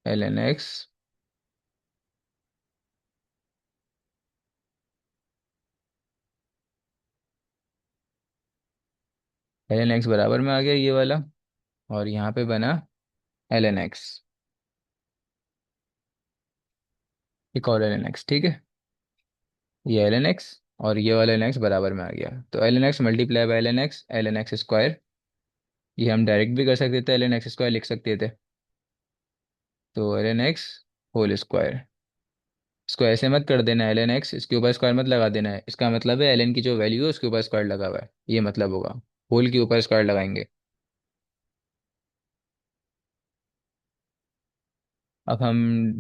Speaker 1: ln x ln x बराबर में आ गया ये वाला, और यहाँ पे बना ln x, एक और ln x, ठीक है। ये ln x और ये वाला ln x बराबर में आ गया, तो ln x multiply by ln x square. ये हम डायरेक्ट भी कर सकते थे, ln x स्क्वायर लिख सकते थे। तो ln x होल स्क्वायर, इसको ऐसे मत कर देना, ln x इसके ऊपर स्क्वायर मत लगा देना है, इसका मतलब है ln की जो वैल्यू है उसके ऊपर स्क्वायर लगा हुआ है, ये मतलब होगा। होल के ऊपर स्क्वायर लगाएंगे। अब हम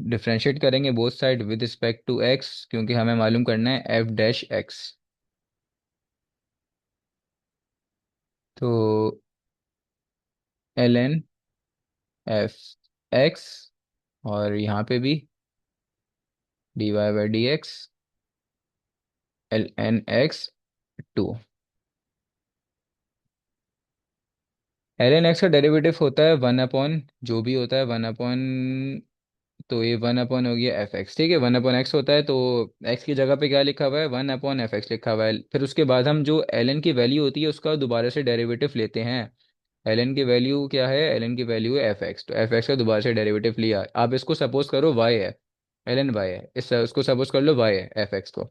Speaker 1: डिफरेंशिएट करेंगे both side with respect to x, क्योंकि हमें मालूम करना है f'(x). तो ln f(x), और यहाँ पे भी dy/dx ln x 2। ln x का डेरिवेटिव होता है 1 अपॉन जो भी होता है 1 अपॉन, तो ये 1 अपॉन हो गया f(x), ठीक है। 1 अपॉन x होता है, तो x की जगह पे क्या लिखा हुआ है, 1 अपॉन f(x) लिखा हुआ है। फिर उसके बाद हम जो ln की वैल्यू होती है उसका दोबारा से डेरिवेटिव लेते हैं। ln की वैल्यू क्या है, ln की वैल्यू है f(x), तो f(x) का दोबारा से डेरिवेटिव लिया। आप इसको सपोज करो y है, ln y है, इस उसको सपोज कर लो y है f(x) को।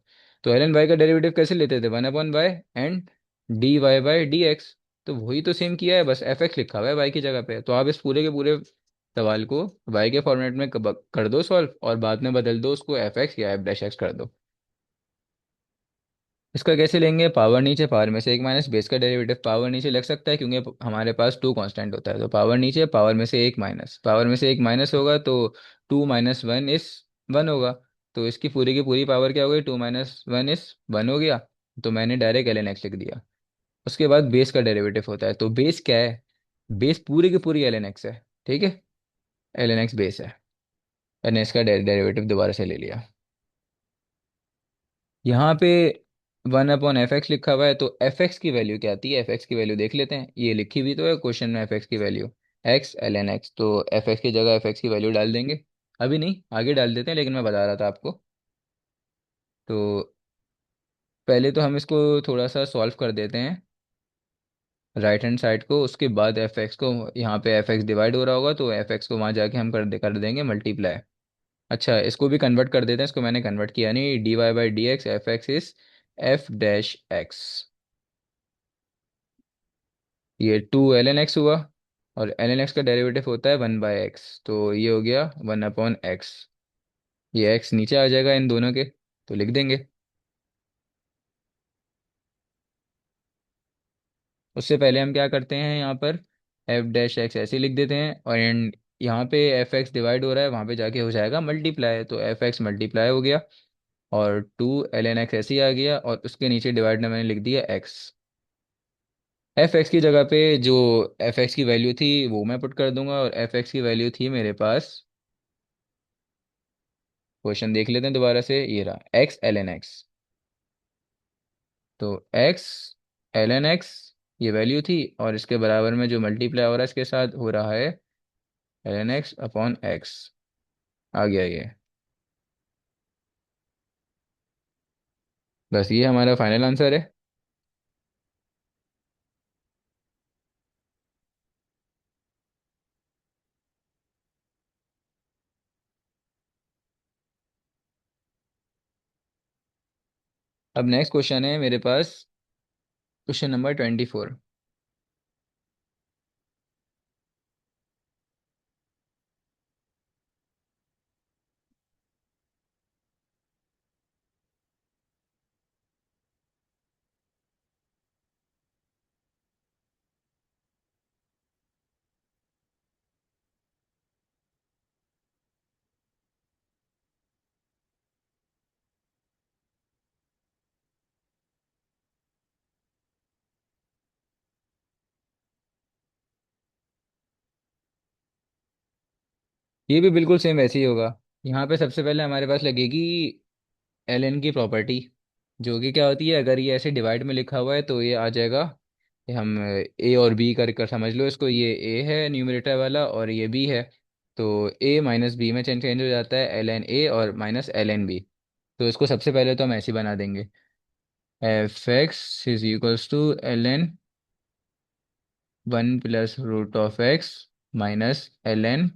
Speaker 1: तो ln y का डेरिवेटिव कैसे लेते थे, 1 अपॉन y एंड dy/dx। तो वही तो सेम किया है, बस f(x) लिखा हुआ है y की जगह पे। तो आप इस पूरे के पूरे सवाल को y के फॉर्मेट में कर दो सॉल्व, और बाद में बदल दो उसको f(x) या f'(x) कर दो। इसका कैसे लेंगे, पावर नीचे, पावर में से एक माइनस, बेस का डेरिवेटिव पावर नीचे लग सकता है क्योंकि हमारे पास टू कांस्टेंट होता है, तो पावर नीचे, पावर में से एक माइनस, पावर में से एक माइनस होगा तो 2 - 1 = 1 होगा। तो इसकी पूरी की पूरी पावर क्या हो गई, 2 - 1 = 1 हो गया। तो मैंने डायरेक्ट ln x लिख दिया। उसके बाद बेस का डेरिवेटिव होता है, तो बेस क्या है, बेस पूरी की पूरी ln x है, ठीक है। ln x बेस है, मैंने इसका डेरिवेटिव दोबारा से ले लिया। यहाँ पे 1 अपॉन f(x) लिखा हुआ है, तो f(x) की वैल्यू क्या आती है, f(x) की वैल्यू देख लेते हैं, ये लिखी हुई तो है क्वेश्चन में f(x) की वैल्यू x ln x, तो f(x) की जगह f(x) की वैल्यू डाल देंगे। अभी नहीं, आगे डाल देते हैं, लेकिन मैं बता रहा था आपको। तो पहले तो हम इसको थोड़ा सा सॉल्व कर देते हैं राइट हैंड साइड को, उसके बाद f(x) को, यहाँ पे f(x) डिवाइड हो रहा होगा तो f(x) को वहाँ जाके हम कर देंगे मल्टीप्लाई। अच्छा, इसको भी कन्वर्ट कर देते हैं, इसको मैंने कन्वर्ट किया नहीं, dy/dx f(x) इज f'(x). ये 2 ln x हुआ, और ln x का डेरिवेटिव होता है 1/x, तो ये हो गया 1/x। ये x नीचे आ जाएगा इन दोनों के, तो लिख देंगे। उससे पहले हम क्या करते हैं, यहाँ पर एफ डैश एक्स ऐसे लिख देते हैं, और एंड यहाँ पे एफ एक्स डिवाइड हो रहा है, वहाँ पे जाके हो जाएगा मल्टीप्लाई, तो एफ एक्स मल्टीप्लाई हो गया, और टू एल एन एक्स ऐसे ही आ गया, और उसके नीचे डिवाइड में मैंने लिख दिया एक्स। एफ एक्स की जगह पे जो एफ एक्स की वैल्यू थी वो मैं पुट कर दूंगा, और एफ एक्स की वैल्यू थी मेरे पास, क्वेश्चन देख लेते हैं दोबारा से, ये रहा एक्स एल एन एक्स। तो एक्स एल एन एक्स ये वैल्यू थी, और इसके बराबर में जो मल्टीप्लाई हो रहा है इसके साथ हो रहा है l n x upon x. आ गया ये। बस ये हमारा फाइनल आंसर है। अब नेक्स्ट क्वेश्चन है मेरे पास, क्वेश्चन नंबर 24। ये भी बिल्कुल सेम वैसे ही होगा। यहाँ पे सबसे पहले हमारे पास लगेगी एल एन की प्रॉपर्टी, जो कि क्या होती है, अगर ये ऐसे डिवाइड में लिखा हुआ है तो ये आ जाएगा, ये हम ए और बी कर कर समझ लो इसको, ये ए है न्यूमरेटर वाला और ये बी है, तो ए माइनस बी में चेंज चेंज हो जाता है, एल एन ए और माइनस एल एन बी। तो इसको सबसे पहले तो हम ऐसे ही बना देंगे, f x is equals to l n one plus root of x minus l n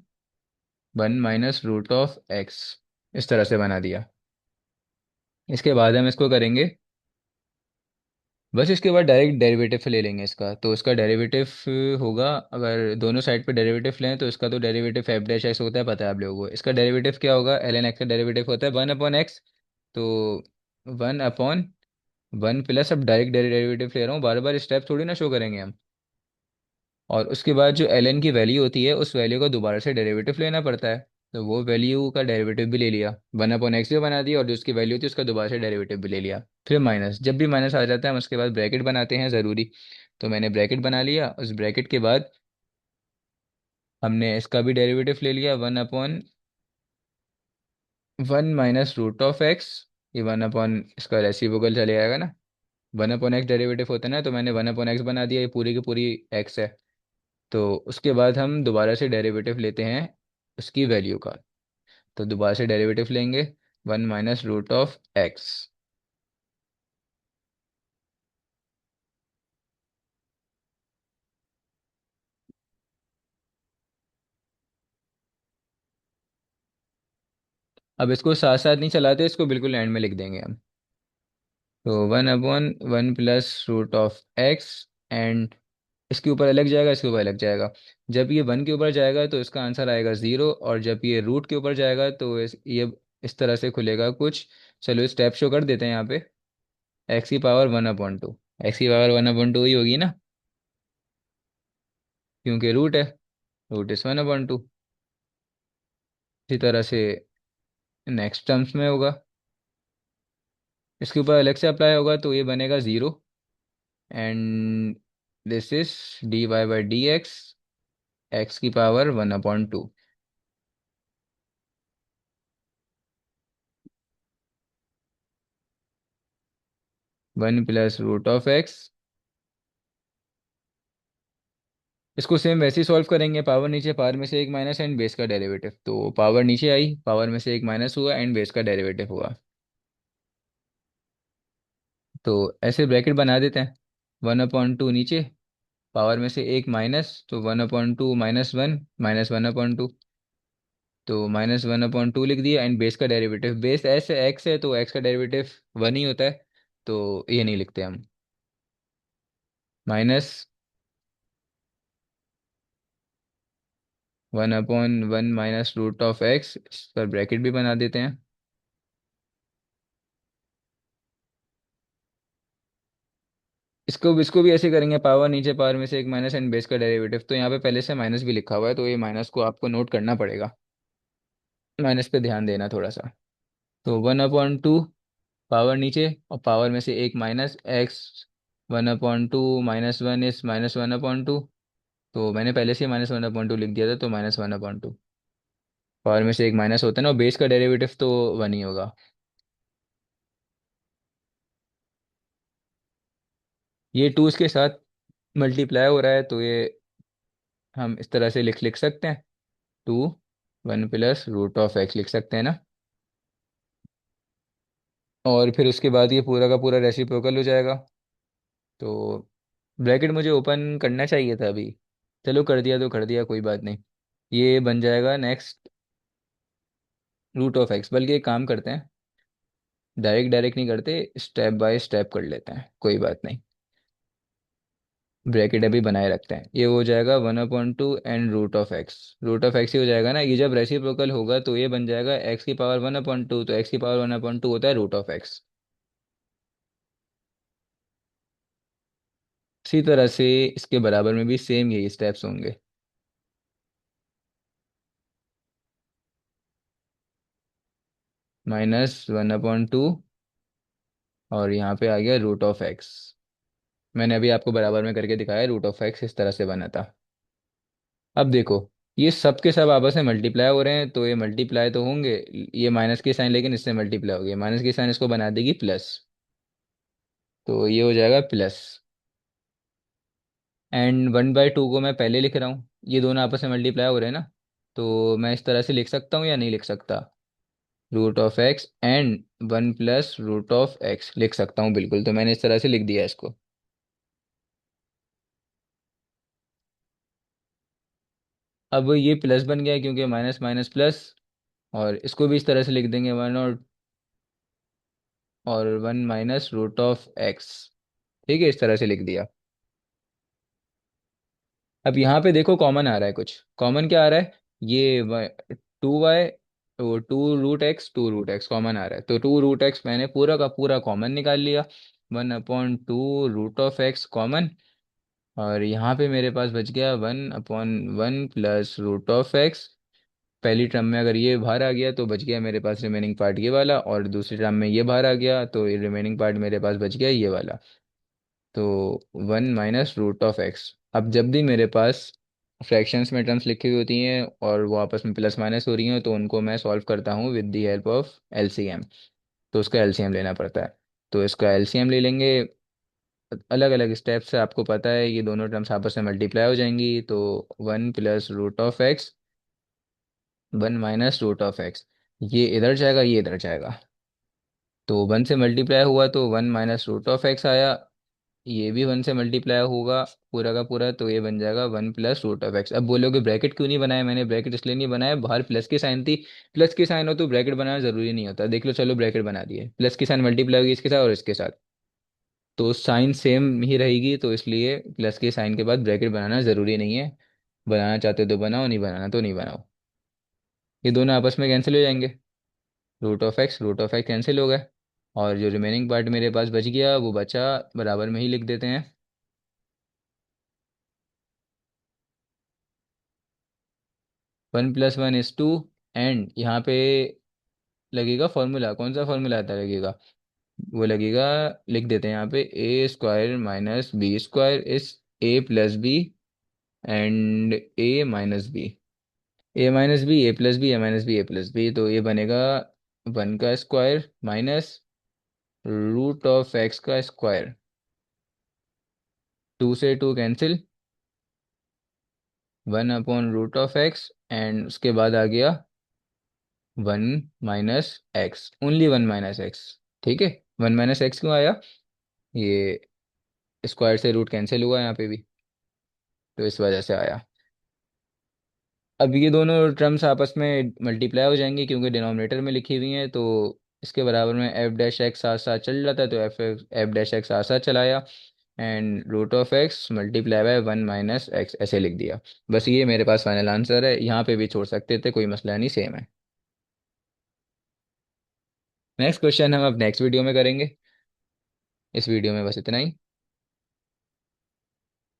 Speaker 1: one minus root of x. इस तरह से बना दिया। इसके बाद हम इसको करेंगे, बस इसके बाद डायरेक्ट डेरिवेटिव ले लेंगे इसका, तो इसका डेरिवेटिव होगा, अगर दोनों साइड पे डेरिवेटिव लें तो इसका तो डेरिवेटिव एफ डैश एक्स होता है, पता है आप लोगों को। इसका डेरिवेटिव क्या होगा, एल एन एक्स का डेरिवेटिव होता है वन अपॉन एक्स, तो वन अपॉन वन प्लस, अब डायरेक्ट डेरिवेटिव ले रहा हूँ, बार बार स्टेप थोड़ी ना शो करेंगे हम। और उसके बाद जो एल एन की वैल्यू होती है उस वैल्यू का दोबारा से डेरिवेटिव लेना पड़ता है, तो वो वैल्यू का डेरिवेटिव भी ले लिया, वन अपॉन एक्स भी बना दिया, और जो उसकी वैल्यू थी उसका दोबारा से डेरिवेटिव भी ले लिया। फिर माइनस, जब भी माइनस आ जाता है हम उसके बाद ब्रैकेट बनाते हैं ज़रूरी, तो मैंने ब्रैकेट बना लिया, उस ब्रैकेट के बाद हमने इसका भी डेरिवेटिव ले लिया, one upon one minus root of x, ये वन अपॉन इसका रेसिप्रोकल चले जाएगा ना, वन अपॉन एक्स डेरिवेटिव होता है ना, तो मैंने वन अपॉन एक्स बना दिया, ये पूरी की पूरी एक्स है। तो उसके बाद हम दोबारा से डेरिवेटिव लेते हैं उसकी वैल्यू का, तो दोबारा से डेरिवेटिव लेंगे one minus root of x. अब इसको साथ साथ नहीं चलाते, इसको बिल्कुल एंड में लिख देंगे हम, तो one upon one plus root of x, and इसके ऊपर अलग जाएगा, इसके ऊपर अलग जाएगा। जब ये वन के ऊपर जाएगा तो इसका आंसर आएगा ज़ीरो, और जब ये रूट के ऊपर जाएगा तो ये इस तरह से खुलेगा कुछ। चलो स्टेप शो कर देते हैं यहाँ पे, एक्स की power one upon two, x की पावर वन अपॉन टू ही होगी ना, क्योंकि रूट है, root is one upon two. इसी तरह से नेक्स्ट टर्म्स में होगा, इसके ऊपर अलग से अप्लाई होगा तो ये बनेगा zero, and this is d y by d x, x की power one upon two. One plus root of x, इसको सेम वैसे ही सॉल्व करेंगे, पावर नीचे, पावर में से एक माइनस एंड बेस का डेरिवेटिव, तो पावर नीचे आई, पावर में से एक माइनस हुआ एंड बेस का डेरिवेटिव हुआ। तो ऐसे ब्रैकेट बना देते हैं, वन अपॉन टू नीचे, पावर में से एक माइनस, तो one upon to minus one upon to, तो माइनस वन अपॉन टू लिख दिया, एंड बेस का डेरिवेटिव, बेस एस एक्स है तो एक्स का डेरिवेटिव वन ही होता है, तो ये नहीं लिखते हम, minus one upon one minus root of x, इस पर ब्रैकेट भी बना देते हैं। इसको इसको भी ऐसे करेंगे, पावर नीचे पावर में से एक माइनस एंड बेस का डेरिवेटिव, तो यहाँ पे पहले से माइनस भी लिखा हुआ है, तो ये माइनस को आपको नोट करना पड़ेगा, माइनस पे ध्यान देना थोड़ा सा। तो 1/2 पावर नीचे और पावर में से एक माइनस एक्स, 1/2 -1 इस -1/2। तो मैंने पहले से -1/2 लिख दिया था, तो -1/2 पावर में से एक माइनस होता है ना, और बेस का डेरिवेटिव तो वन ही होगा। ये टू इसके साथ मल्टीप्लाई हो रहा है, तो ये हम इस तरह से लिख लिख सकते हैं, 2 1 + √(x) लिख सकते हैं ना। और फिर उसके बाद ये पूरा का पूरा रेसिप्रोकल हो जाएगा। तो ब्रैकेट मुझे ओपन करना चाहिए था अभी, चलो कर दिया तो कर दिया, कोई बात नहीं। ये बन जाएगा नेक्स्ट √(x), बल्कि एक काम करते हैं, डायरेक्ट डायरेक्ट नहीं करते, स्टेप बाय स्टेप कर लेते हैं, कोई बात नहीं। ब्रैकेट अभी बनाए रखते हैं, ये हो जाएगा 1/2 एंड √(x). √(x) ही हो जाएगा ना, ये जब रेसिप्रोकल होगा तो ये बन जाएगा x⁻1/2, तो x⁻1/2 होता है √(x). इसी तरह से इसके बराबर में भी सेम यही स्टेप्स होंगे। -1/2 और यहाँ पे आ गया √(x). मैंने अभी आपको बराबर में करके दिखाया, √(x) इस तरह से बना था। अब देखो, ये सब के सब आपस में मल्टीप्लाई हो रहे हैं, तो ये मल्टीप्लाई तो होंगे, ये माइनस की साइन लेकिन इससे मल्टीप्लाई हो गया, माइनस की साइन इसको बना देगी प्लस, तो ये हो जाएगा प्लस। एंड 1/2 को मैं पहले लिख रहा हूँ, ये दोनों आपस में मल्टीप्लाई हो रहे हैं ना, तो मैं इस तरह से लिख सकता हूँ या नहीं लिख सकता, √(x) एंड 1 + √(x) लिख सकता हूँ, बिल्कुल, तो मैंने इस तरह से लिख दिया इसको। अब ये प्लस बन गया क्योंकि माइनस माइनस प्लस, और इसको भी इस तरह से लिख देंगे, 1 - √(x). ठीक है, इस तरह से लिख दिया। अब यहाँ पे देखो कॉमन आ रहा है, कुछ कॉमन क्या आ रहा है, ये 2y, वो 2 √(x) कॉमन आ रहा है, तो 2 √(x) मैंने पूरा का पूरा कॉमन निकाल लिया, 1/2 √(x) कॉमन। और यहाँ पे मेरे पास बच गया 1/1 + √(x). पहली टर्म में अगर ये बाहर आ गया तो बच गया मेरे पास रिमेनिंग पार्ट ये वाला, और दूसरी टर्म में ये बाहर आ गया तो रिमेनिंग पार्ट मेरे पास बच गया ये वाला। तो 1 - √(x). अब जब भी मेरे पास फ्रैक्शंस में टर्म्स लिखी हुई होती हैं और वो आपस में प्लस माइनस हो रही हैं, तो उनको मैं सॉल्व करता हूँ with the help of LCM. तो उसका एलसीएम लेना पड़ता है, तो इसका एलसीएम ले लेंगे। अलग अलग स्टेप से आपको पता है, ये दोनों टर्म्स आपस में मल्टीप्लाई हो जाएंगी, तो 1 + √(x), 1 - √(x), ये इधर जाएगा ये इधर जाएगा, तो 1 से मल्टीप्लाई हुआ तो 1 - √(x) आया, ये भी 1 से मल्टीप्लाई होगा पूरा का पूरा, तो ये बन जाएगा 1 + √(x). अब बोलोगे ब्रैकेट क्यों नहीं बनाया, मैंने ब्रैकेट इसलिए नहीं बनाया, बाहर प्लस की साइन थी, प्लस की साइन हो तो ब्रैकेट बनाना जरूरी नहीं होता, देख लो, चलो ब्रैकेट बना दिए, प्लस की साइन मल्टीप्लाई होगी इसके साथ और इसके साथ, तो साइन सेम ही रहेगी, तो इसलिए प्लस के साइन के बाद ब्रैकेट बनाना ज़रूरी नहीं है। बनाना चाहते हो तो बनाओ, नहीं बनाना तो नहीं बनाओ। ये दोनों आपस में कैंसिल हो जाएंगे, √(x) कैंसिल हो गए, और जो रिमेनिंग पार्ट मेरे पास बच गया वो बचा, बराबर में ही लिख देते हैं, 1 + 1 = 2। एंड यहाँ पे लगेगा फॉर्मूला, कौन सा फॉर्मूला आता लगेगा, वो लगेगा, लिख देते हैं यहाँ पे, a² - b² इस a + b and a - b, a - b, तो ये बनेगा 1 का स्क्वायर माइनस √(x) का स्क्वायर, 2 से 2 कैंसिल, 1/√(x), एंड उसके बाद आ गया 1 - x, ओनली 1 - x। ठीक है, 1 - x क्यों आया, ये स्क्वायर से रूट कैंसिल हुआ यहाँ पे भी, तो इस वजह से आया। अब ये दोनों टर्म्स आपस में मल्टीप्लाई हो जाएंगे क्योंकि डिनोमिनेटर में लिखी हुई हैं, तो इसके बराबर में f'(x) साथ साथ चल जाता है, तो f'(x) साथ साथ चलाया, and √(x) multiply by 1 - x, ऐसे लिख दिया। बस ये मेरे पास फाइनल आंसर है, यहाँ पे भी छोड़ सकते थे, कोई मसला नहीं, सेम है। नेक्स्ट क्वेश्चन हम अब नेक्स्ट वीडियो में करेंगे, इस वीडियो में बस इतना ही।